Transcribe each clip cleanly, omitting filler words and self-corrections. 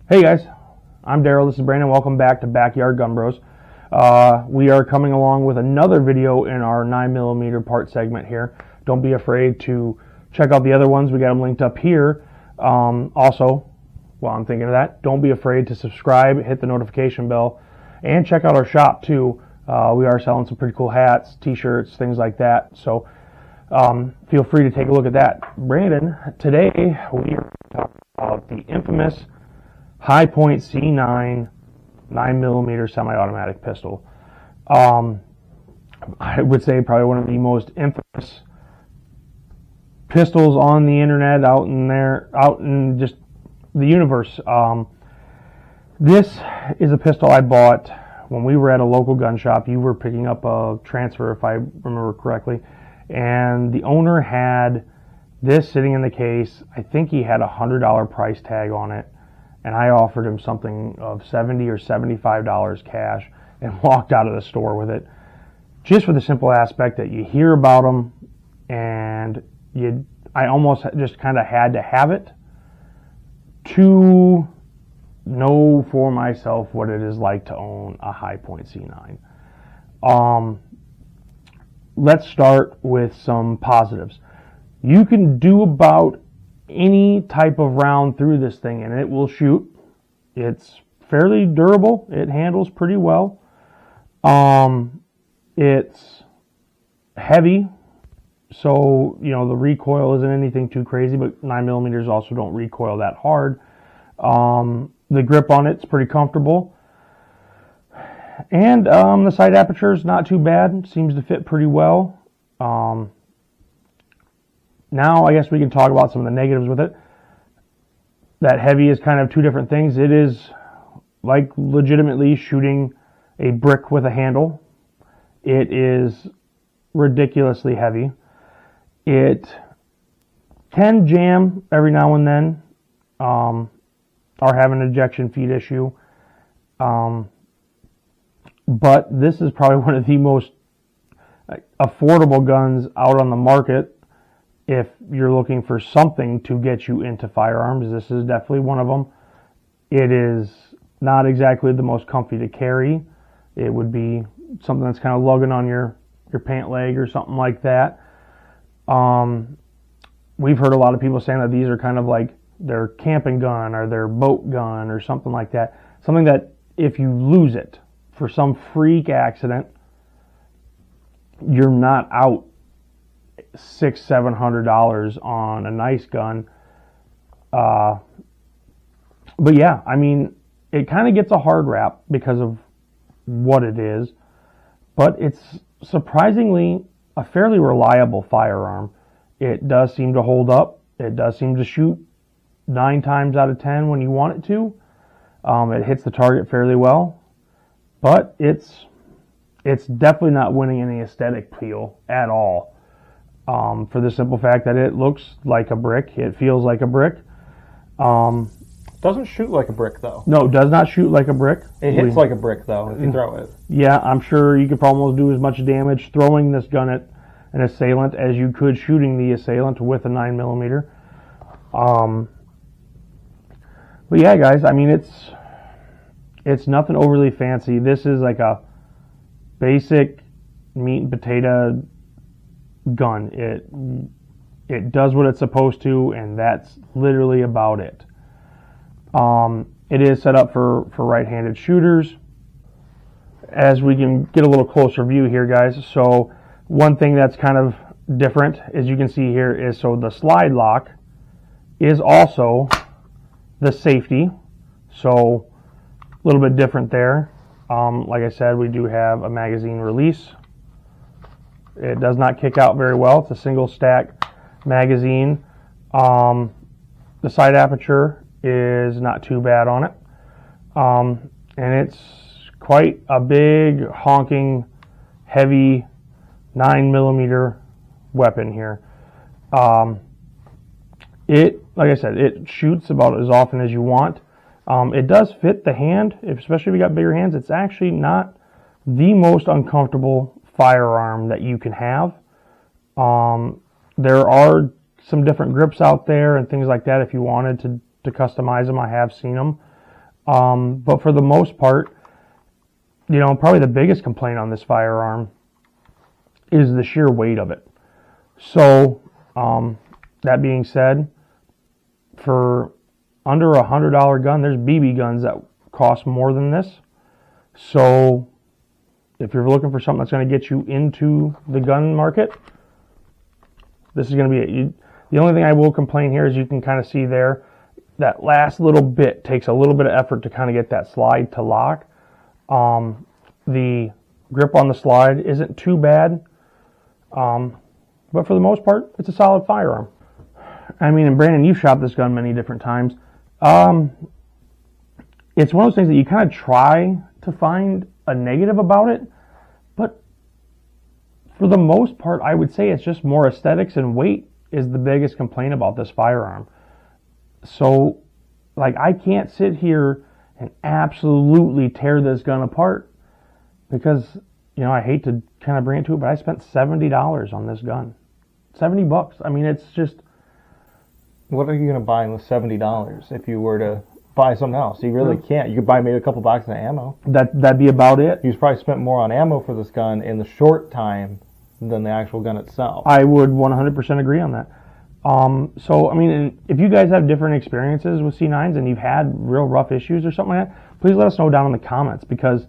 Hey guys, I'm Daryl, this is Brandon. Welcome back to Backyard Gun Bros. We are coming along with another video in our 9mm part segment here. Don't be afraid to check out the other ones. We got them linked up here. Also, while I'm thinking of that, don't be afraid to subscribe, hit the notification bell, and check out our shop too. We are selling some pretty cool hats, t-shirts, things like that. So feel free to take a look at that. Brandon, today we are talking about the infamous High Point C9 9mm semi-automatic pistol. I would say probably one of the most infamous pistols on the internet, out in just the universe. This is a pistol I bought when we were at a local gun shop. You were picking up a transfer, if I remember correctly, and the owner had this sitting in the case. I think he had a $100 price tag on it, and I offered him something of $70 or $75 cash and walked out of the store with it, just for the simple aspect that you hear about them, and I almost just kind of had to have it to know for myself what it is like to own a High Point C9. Let's start with some positives. You can do about any type of round through this thing and it will shoot. It's fairly durable. It handles pretty well. It's heavy, so the recoil isn't anything too crazy, but 9mm also don't recoil that hard. The grip on it's pretty comfortable, and the sight aperture is not too bad. Seems to fit pretty well. Now I guess we can talk about some of the negatives with it. That heavy is kind of two different things. It is like legitimately shooting a brick with a handle. It is ridiculously heavy. It can jam every now and then, or have an ejection feed issue. But this is probably one of the most affordable guns out on the market. If you're looking for something to get you into firearms, this is definitely one of them. It is not exactly the most comfy to carry. It would be something that's kind of lugging on your pant leg or something like that. We've heard a lot of people saying that these are kind of like their camping gun or their boat gun or something like that. Something that if you lose it for some freak accident, you're not out $600-700 on a nice gun. But yeah, I mean, it kind of gets a hard rap because of what it is, but it's surprisingly a fairly reliable firearm. It does seem to hold up. It does seem to shoot 9 times out of 10 when you want it to. It hits the target fairly well, but it's definitely not winning any aesthetic appeal at all. For the simple fact that it looks like a brick, it feels like a brick. Doesn't shoot like a brick though. No, it does not shoot like a brick. It hits like a brick though if you throw it. Yeah, I'm sure you could almost do as much damage throwing this gun at an assailant as you could shooting the assailant with a 9mm. But yeah, guys, I mean, it's nothing overly fancy. This is like a basic meat and potato gun. It does what it's supposed to, and that's literally about it. It is set up for right-handed shooters. As we can get a little closer view here, guys. So one thing that's kind of different, as you can see here, is so the slide lock is also the safety. So a little bit different there. Like I said, we do have a magazine release. It does not kick out very well. It's a single stack magazine. The sight aperture is not too bad on it. And it's quite a big, honking, heavy 9mm weapon here. Like I said, it shoots about as often as you want. It does fit the hand, especially if you got bigger hands. It's actually not the most uncomfortable firearm that you can have. There are some different grips out there and things like that if you wanted to customize them. I have seen them. But for the most part, probably the biggest complaint on this firearm is the sheer weight of it. So, that being said, for under $100 gun, there's BB guns that cost more than this. So, if you're looking for something that's going to get you into the gun market, this is going to be it. The only thing I will complain here is you can kind of see there, that last little bit takes a little bit of effort to kind of get that slide to lock. The grip on the slide isn't too bad, but for the most part, it's a solid firearm. I mean, and Brandon, you've shot this gun many different times. It's one of those things that you kind of try to find a negative about it, but for the most part, I would say it's just more aesthetics, and weight is the biggest complaint about this firearm. So, I can't sit here and absolutely tear this gun apart because, I hate to kind of bring it to it, but I spent $70 on this gun. $70. I mean, it's just... What are you going to buy with $70 if you were to buy something else? You really can't. You could buy maybe a couple boxes of ammo. That'd be about it. You've probably spent more on ammo for this gun in the short time than the actual gun itself. I would 100% agree on that. So, I mean, if you guys have different experiences with C9s and you've had real rough issues or something like that, please let us know down in the comments, because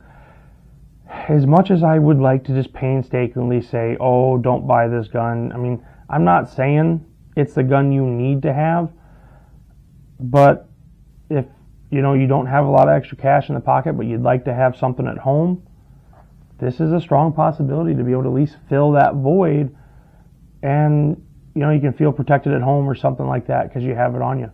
as much as I would like to just painstakingly say, oh, don't buy this gun, I mean, I'm not saying it's the gun you need to have, but if, you don't have a lot of extra cash in the pocket, but you'd like to have something at home, this is a strong possibility to be able to at least fill that void, and you can feel protected at home or something like that because you have it on you.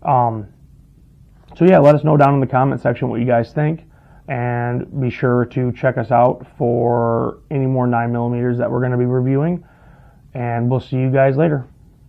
So yeah, let us know down in the comment section what you guys think, and be sure to check us out for any more 9mm that we're going to be reviewing, and we'll see you guys later.